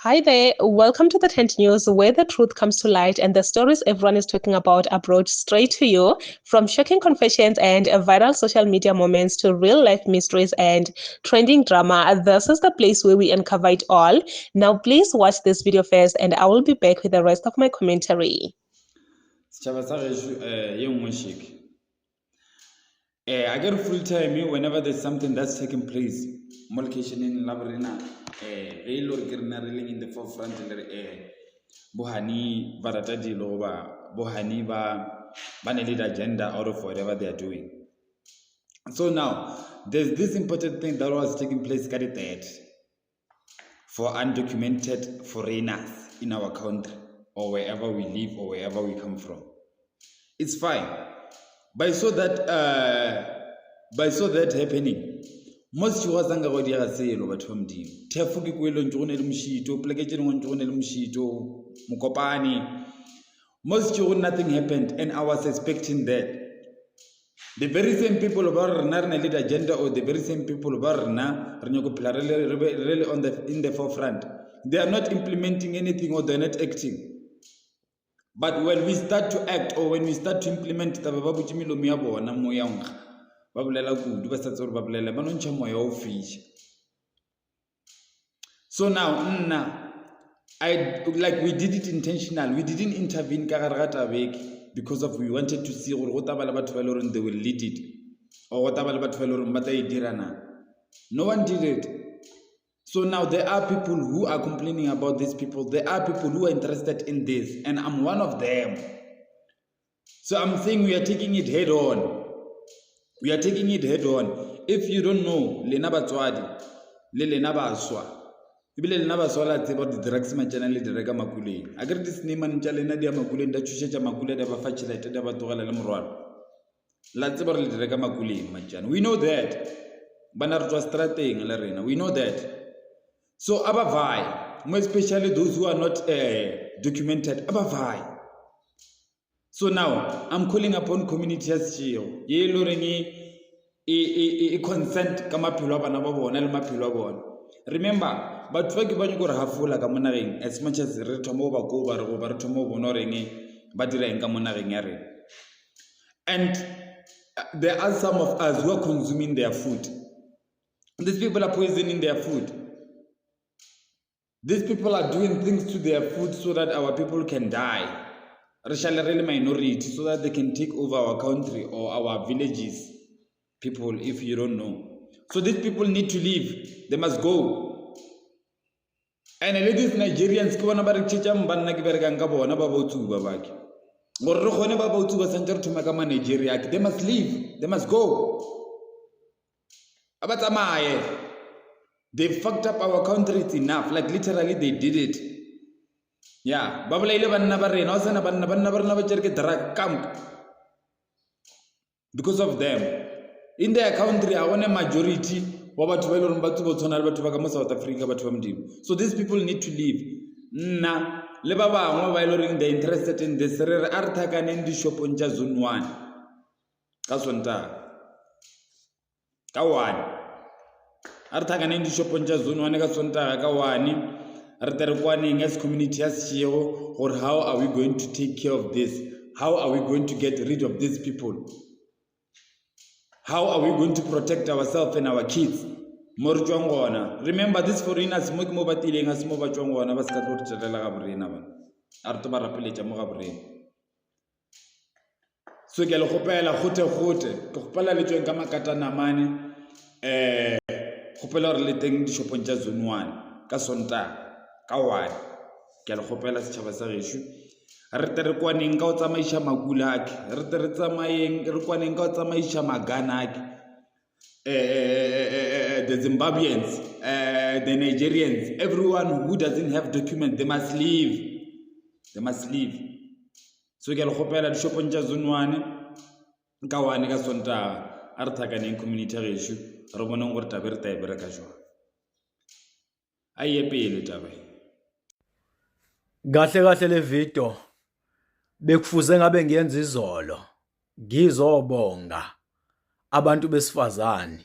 Hi there, welcome to the Tent News, where the truth comes to light and the stories everyone is talking about are brought straight to you. From shocking confessions and viral social media moments to real life mysteries and trending drama, this is the place where we uncover it all. Now, please watch this video first, and I will be back with the rest of my commentary. I get full time whenever there's something that's taking place. Location in Labrina, in the forefront. Bohani, Baratadi Loba, Bohani, Banelid agenda out of whatever they are doing. So now, there's this important thing that was taking place for undocumented foreigners in our country, or wherever we live, or wherever we come from. It's fine. By so that happening, most was anga go dira selo batho ba modimo thefo ke kwelo ntse le mshito pleke tse ngwe ntse le mshito mokopani. Most nothing happened, and I was expecting that the very same people about rena lead agenda, or the very same people about rena really on in the forefront, they are not implementing anything, or they're not acting. But when we start to act, or when we start to implement, so now, we did it intentional. We didn't intervene because of we wanted to see they will lead it, or no one did it. So now there are people who are complaining about these people. There are people who are interested in this, and I'm one of them. So I'm saying we are taking it head on. We are taking it head on. If you don't know, Lena Batswadi, Lena Baswa, Lena Baswa, about the drugs channel, the Rega Makule. I got this name and Jalena de Makule, and the Chusha Makule, the Fachilated about Lamron. Let's about the Rega Makule, Machan. We know that. Banar was strating, Larena. We know that. So abavai, more especially those who are not documented, abavai. So now I'm calling upon community as chiyo. Ye lorengi consent kama pilwa bana ba bona le mapilwa bona. Remember, but fa ke ba go re hafula ka monageng, as much as re thomo ba go ba re go ba re thomo bona reng ba dira eng ka monageng ya rena. And there are some of us who are consuming their food. These people are poisoning their food. These people are doing things to their food so that our people can die. Racial minority, so that they can take over our country or our villages. People, if you don't know. So these people need to leave. They must go. And these Nigerians, they must leave. They must go. They fucked up our country, it's enough. Like literally they did it. Yeah. Because of them. In their country, I want a majority. South Africa. So these people need to leave. They're interested in this. Shop on Zone 1. Kawan. Artaganendi shoponja zone waneka sonta kawani arterkwani as community as chiro, or how are we going to take care of this? How are we going to get rid of these people? How are we going to protect ourselves and our kids? Remember, these foreigners mobatile as mobachongwana baskato tshela ga borena bana arto ba rapeletsa mo ga borena. So ke le gopela gote ke gopela le tsweng ka makatana mane gopela re le teng di shopong tsa Zone 1 ka sonta ka 1 ke le gopela setšhaba sa geshu re tere kwaneng ka o tsamaisha makula ake re tere tsamayeng re kwaneng ka o tsamaisha magana ake the Zimbabweans, the Nigerians, everyone who doesn't have documents, they must leave. They must leave. So ke le gopela di shopong tsa Zone 1 ka 1 ka sonta arthakaneng community geshu re bonang gore tabe re tae bereka jwa aye pele tabe kahle le video bekufuze ngabe ngiyenza izolo ngizobonga abantu besifazane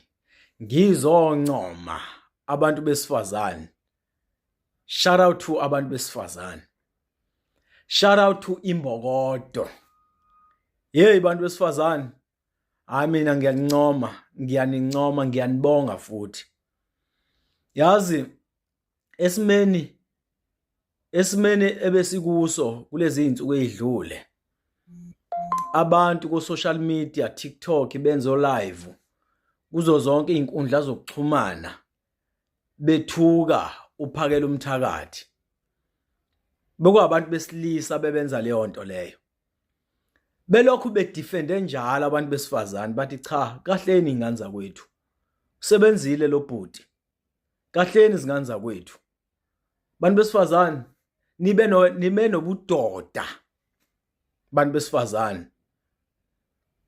ngizoncoma abantu besifazane Shout out to abantu besifazane. Shout out to Imbokodo. Hey bantu besifazane. Mina ngiyanincoma, ngiyanibonga futhi. Yazi esimeni ebesikuso kulezi insuku ezidlule. Abantu ku social media, TikTok benzo live kuzo zonke izinkundla zokuxhumana bethuka uphakela umthakathi. Bekuwabantu besilisa bebenza leyo nto leyo. Belokhu bedefende njalo abantu besifazane bathi cha, kahleni inganza kwethu. Usebenzile lo bhuti. Kahleni izinganza kwethu. Bantu besifazane nibe nobudoda. Bantu besifazane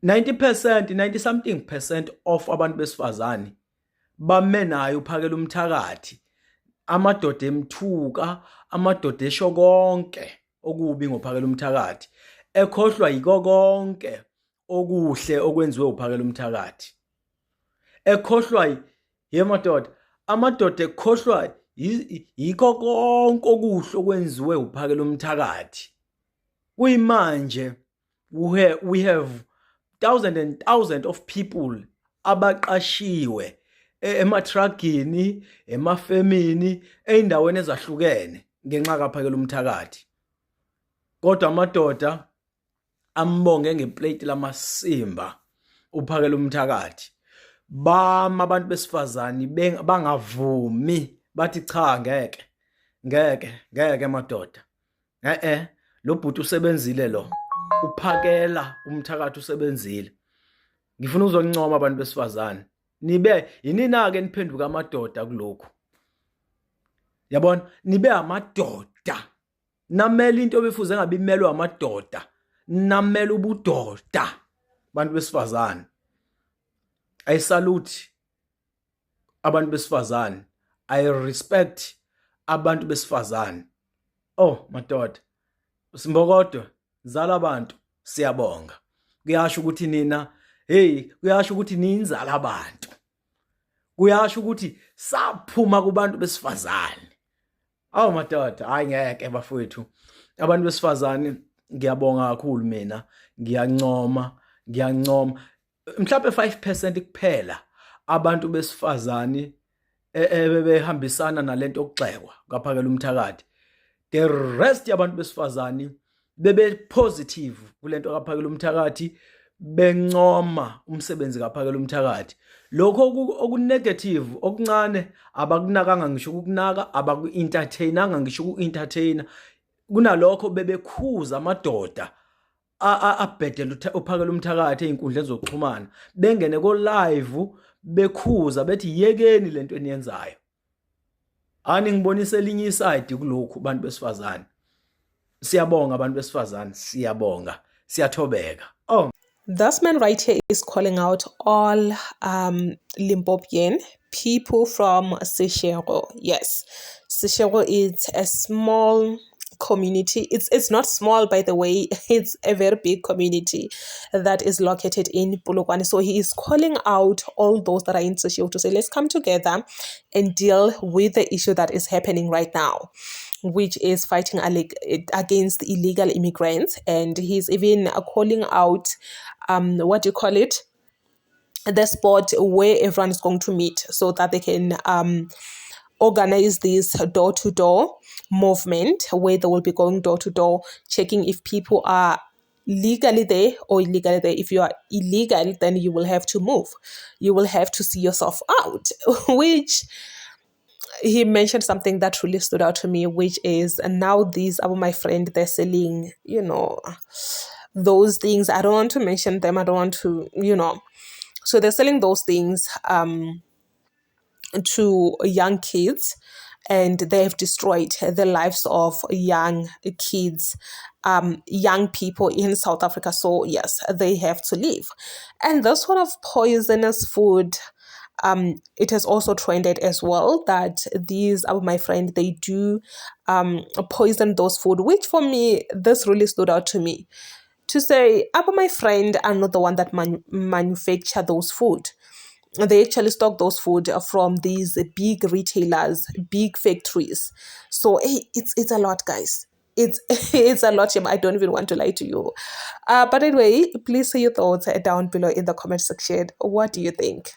90 something percent of abantu besifazane bamenayo uphakela umthakathi. Amadoda emthuka, amadoda esho konke okubi ngophakela umthakathi, ekhohlwa yiko konke okuhle okwenziwe uphakela umthakathi. Ekhohlwa yemadoda, amadoda ekhohlwa yiko konke okuhle okwenziwe uphakela umthakathi. Kuyimanje we have thousands and thousands of people abaqashiwe ematragini, emafemini, eindaweni ezahlukene ngenxa kaphakela umthakathi. Kodwa amadoda ambonge ngeplate lamasimba uphakela umthakathi. Bama abantu besifazane bangavumi bathi cha ngeke madoda. Lo bhuti usebenzile lo. Uphakela umthakathi usebenzile. Ngifuna uzoncoma abantu besifazane. Nibe yinina ke niphenduka amadoda kulokho. Yabona, nibe amadoda. Namela into befuze ngabe imelwe amadoda. Namela ubudoda bantu besifazane. I salute abantu besifazane. I respect abantu besifazane. Oh madoda, Simbokodo, zala abantu siyabonga. Kuyasho ukuthi nina, kuyasho ukuthi ninzala abantu. Kuyasho ukuthi saphuma kubantu besifazane. Awu madoda, hayi ngeke bafowethu. Abantu besifazane ngiyabonga kakhulu mina, ngiyancoma. Mhlawumbe 5% kuphela abantu besifazane ebebehambisana nalento okugxekwa kaphakela umthakathi. The rest yabantu besifazane bebe positive kulento kaphakela umthakathi, bencoma umsebenzi kaphakela umthakathi. Lokho okunegative okuncane abakunakanga ngisho ukunaka, abaku-entertainanga ngisho uku-entertaina. Kunalokho bebekhuza amadoda abhedela uphakela umthakathi einkundleni zokuxhumana, bengene ko live bekhuza bethi yekeni lento eniyenzayo. Ani ngibonise elinye iside kulokhu bantu besifazane. Siyabonga abantu besifazane, siyabonga, siyathobeka. Oh, This man right here is calling out all Limpopian people from Seshego. Yes, Seshego is a small community. It's not small, by the way. It's a very big community that is located in Polokwane. So he is calling out all those that are in Seshego to say, let's come together and deal with the issue that is happening right now, which is fighting against illegal immigrants. And he's even calling out, the spot where everyone is going to meet so that they can organize this door-to-door movement where they will be going door-to-door, checking if people are legally there or illegally there. If you are illegal, then you will have to move. You will have to see yourself out, which he mentioned something that really stood out to me, which is now these are my friend, they're selling, those things. I don't want to mention them. I don't want to, So they're selling those things to young kids, and they have destroyed the lives of young kids, young people in South Africa. So yes, they have to leave. And this sort of poisonous food, it has also trended as well, that these are my friend, they do poison those food, which for me, this really stood out to me. To say, my friend are not the one that manufacture those food. they actually stock those food from these big retailers, big factories. So hey, it's a lot, guys. It's it's a lot. I don't even want to lie to you. But anyway, please say your thoughts down below in the comment section. What do you think?